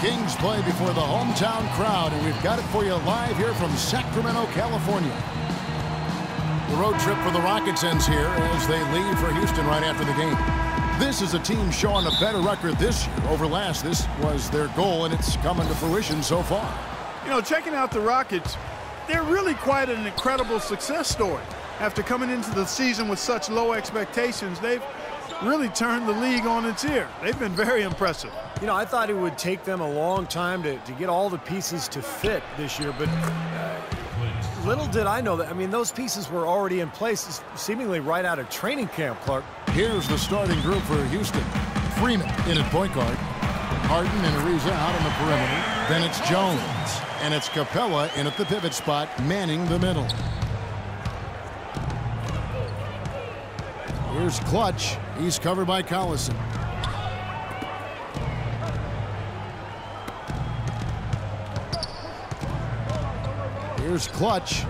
Kings play before the hometown crowd, and we've got it for you live here from Sacramento, California. The road trip for the Rockets ends here as they leave for Houston right after the game. This is a team showing a better record this year over last. This was their goal, and it's coming to fruition so far. You know, checking out the Rockets, they're really quite an incredible success story. After coming into the season with such low expectations, they've really turned the league on its ear. They've been very impressive. You know, I thought it would take them a long time to get all the pieces to fit this year, but little did I know that. I mean, those pieces were already in place seemingly right out of training camp, Clark. Here's the starting group for Houston. Freeman in at point guard. Harden and Ariza out on the perimeter. Then it's Jones. And it's Capella in at the pivot spot, manning the middle. Here's Clutch. He's covered by Collison. Here's Clutch.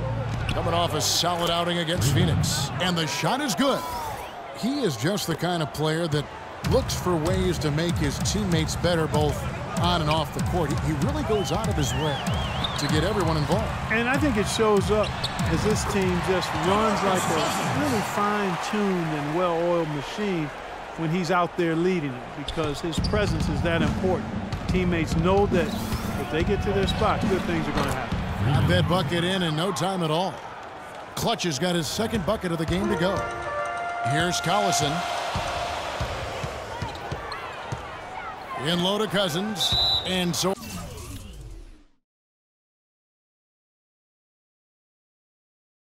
Coming off a solid outing against Phoenix. And the shot is good. He is just the kind of player that looks for ways to make his teammates better both on and off the court. He really goes out of his way to get everyone involved. And I think it shows up as this team just runs like a really fine-tuned and well-oiled machine when he's out there leading it, because his presence is that important. Teammates know that if they get to their spots, good things are going to happen. Got that bucket in no time at all. Clutch has got his second bucket of the game to go. Here's Collison. In low to Cousins. And so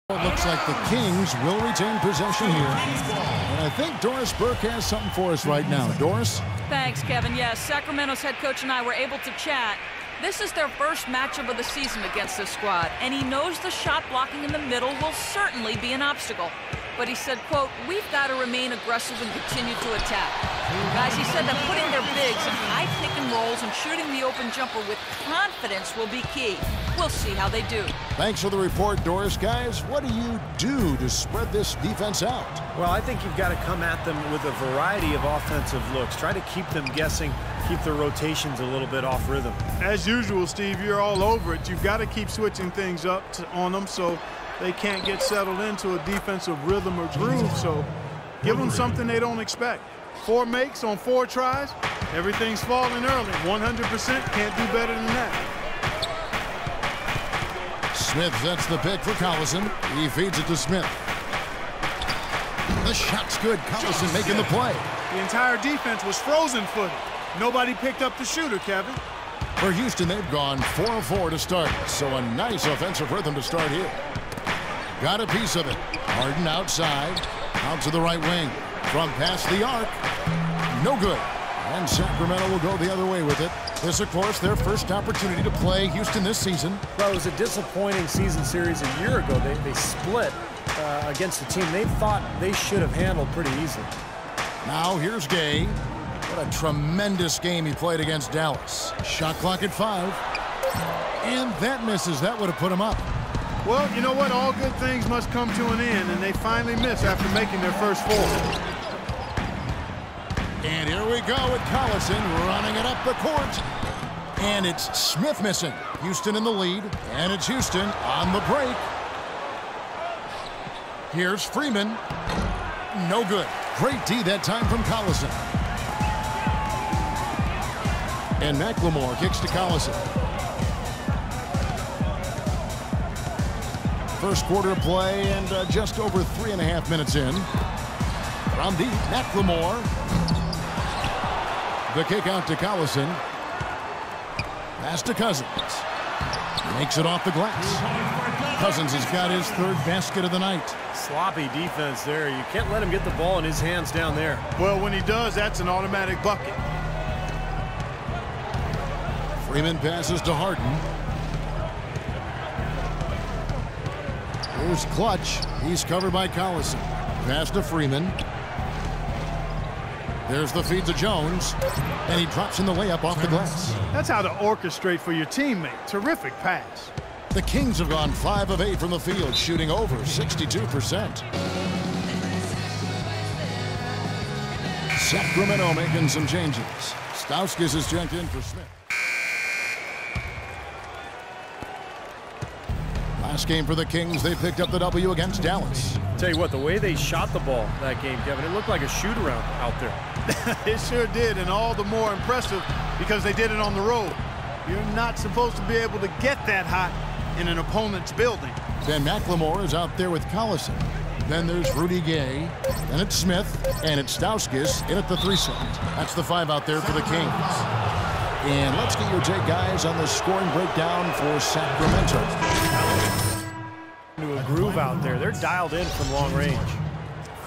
it looks like the Kings will retain possession here. And I think Doris Burke has something for us right now. Doris? Thanks, Kevin. Yes, Sacramento's head coach and I were able to chat. This is their first matchup of the season against this squad, and he knows the shot blocking in the middle will certainly be an obstacle. But he said, quote, "We've got to remain aggressive and continue to attack." Guys, he said that putting their bigs in high pick and rolls and shooting the open jumper with confidence will be key. We'll see how they do. Thanks for the report, Doris. Guys, what do you do to spread this defense out? Well, I think you've got to come at them with a variety of offensive looks. Try to keep them guessing, keep their rotations a little bit off rhythm. As usual, Steve, you're all over it. You've got to keep switching things up on them so they can't get settled into a defensive rhythm or groove. So give them something they don't expect. 4 makes on 4 tries. Everything's falling early. 100% can't do better than that. Smith sets the pick for Collison. He feeds it to Smith. The shot's good. Collison making the play. The entire defense was frozen-footed. Nobody picked up the shooter, Kevin. For Houston, they've gone 4 of 4 to start. So a nice offensive rhythm to start here. Got a piece of it. Harden outside. Out to the right wing. From past the arc. No good. And Sacramento will go the other way with it. This, of course, their first opportunity to play Houston this season. Well, it was a disappointing season series a year ago. They split against a team they thought they should have handled pretty easily. Now here's Gay. What a tremendous game he played against Dallas. Shot clock at 5. And that misses. That would have put him up. Well, you know what? All good things must come to an end, and they finally miss after making their first 4. And here we go with Collison running it up the court. And it's Smith missing. Houston in the lead. And it's Houston on the break. Here's Freeman. No good. Great D that time from Collison. And McLemore kicks to Collison. First quarter of play and just over 3.5 minutes in. From deep, McLemore. The kick out to Collison. Pass to Cousins. Makes it off the glass. Cousins has got his 3rd basket of the night. Sloppy defense there. You can't let him get the ball in his hands down there. Well, when he does, that's an automatic bucket. Freeman passes to Harden. Here's Clutch. He's covered by Collison. Pass to Freeman. There's the feed to Jones. And he drops in the layup off the glass. That's how to orchestrate for your teammate. Terrific pass. The Kings have gone 5 of 8 from the field, shooting over 62%. Sacramento making some changes. Stauskas is checked in for Smith. Last game for the Kings, they picked up the W against Dallas. Tell you what, the way they shot the ball that game, Kevin, it looked like a shoot-around out there. It sure did, and all the more impressive because they did it on the road. You're not supposed to be able to get that hot in an opponent's building. Ben McLemore is out there with Collison. Then there's Rudy Gay. Then it's Smith. And it's Stauskas in at the 3 slot. That's the 5 out there for the Kings. And let's get your take, guys, on the scoring breakdown for Sacramento. Into a groove out there. They're dialed in from long range.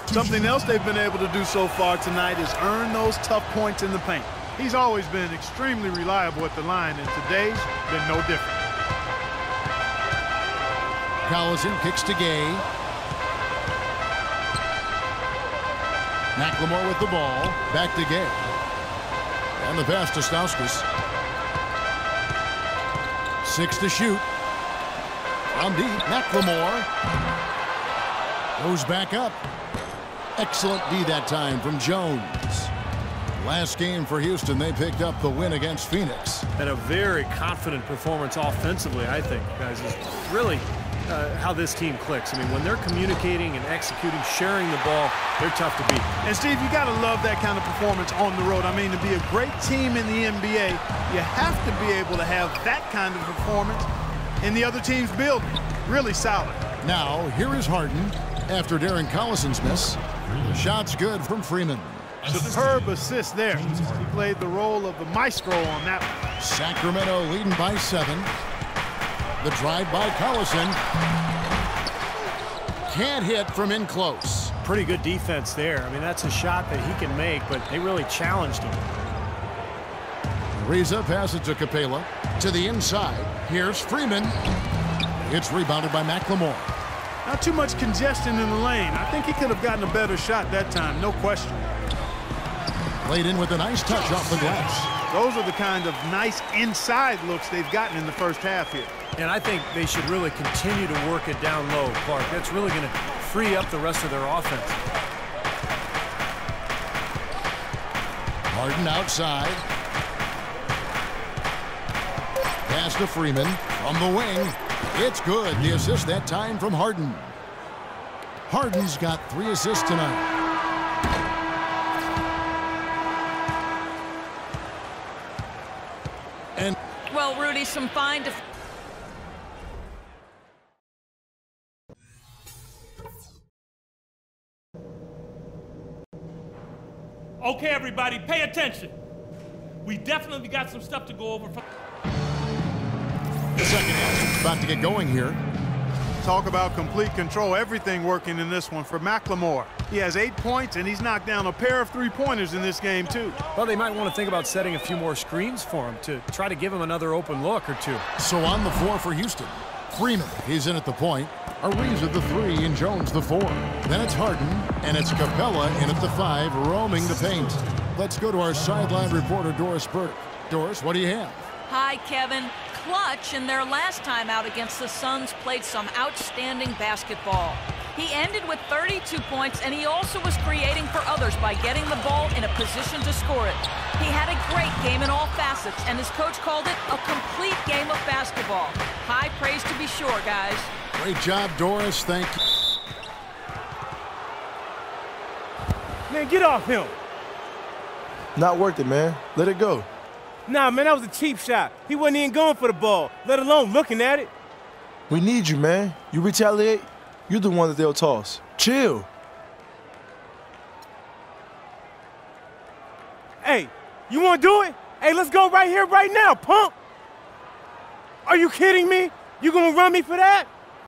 Something else they've been able to do so far tonight is earn those tough points in the paint. He's always been extremely reliable at the line, and today's been no different. Collison kicks to Gay. McLemore with the ball. Back to Gay. And the pass to Stauskas. 6 to shoot. From deep, McLemore goes back up. Excellent D that time from Jones. Last game for Houston, they picked up the win against Phoenix. And a very confident performance offensively, I think, guys, is really how this team clicks. I mean, when they're communicating and executing, sharing the ball, they're tough to beat. And, Steve, you got to love that kind of performance on the road. I mean, to be a great team in the NBA, you have to be able to have that kind of performance in the other team's building. Really solid. Now, here is Harden after Darren Collison's miss. The shot's good from Freeman. Superb assist there. He played the role of the maestro on that one. Sacramento leading by 7. The drive by Collison. Can't hit from in close. Pretty good defense there. I mean, that's a shot that he can make, but they really challenged him. Ariza passes to Capela. To the inside. Here's Freeman. It's rebounded by McLemore. Not too much congestion in the lane. I think he could have gotten a better shot that time, no question. Played in with a nice touch off the glass. Those are the kind of nice inside looks they've gotten in the first half here. And I think they should really continue to work it down low, Clark. That's really going to free up the rest of their offense. Harden outside. Pass to Freeman from the wing. It's good. The assist that time from Harden. Harden's got 3 assists tonight. And well, Rudy, some fine Okay, everybody, pay attention. We definitely got some stuff to go over. The second half is about to get going here. Talk about complete control. Everything working in this one for McLemore. He has 8 points, and he's knocked down a pair of 3-pointers in this game, too. Well, they might want to think about setting a few more screens for him to try to give him another open look or two. So on the floor for Houston, Freeman, he's in at the point. Ariza the 3 and Jones the 4. Then it's Harden, and it's Capela in at the 5, roaming the paint. Let's go to our sideline reporter, Doris Burke. Doris, what do you have? Hi, Kevin. Clutch in their last time out against the Suns played some outstanding basketball. He ended with 32 points, and he also was creating for others by getting the ball in a position to score it. He had a great game in all facets, and his coach called it a complete game of basketball. High praise to be sure, guys. Great job, Doris. Thank you. Man, get off him. Not worth it, man. Let it go. Nah, man, that was a cheap shot. He wasn't even going for the ball, let alone looking at it. We need you, man. You retaliate, you're the one that they'll toss. Chill. Hey, you want to do it? Hey, let's go right here, right now, punk. Are you kidding me? You gonna run me for that?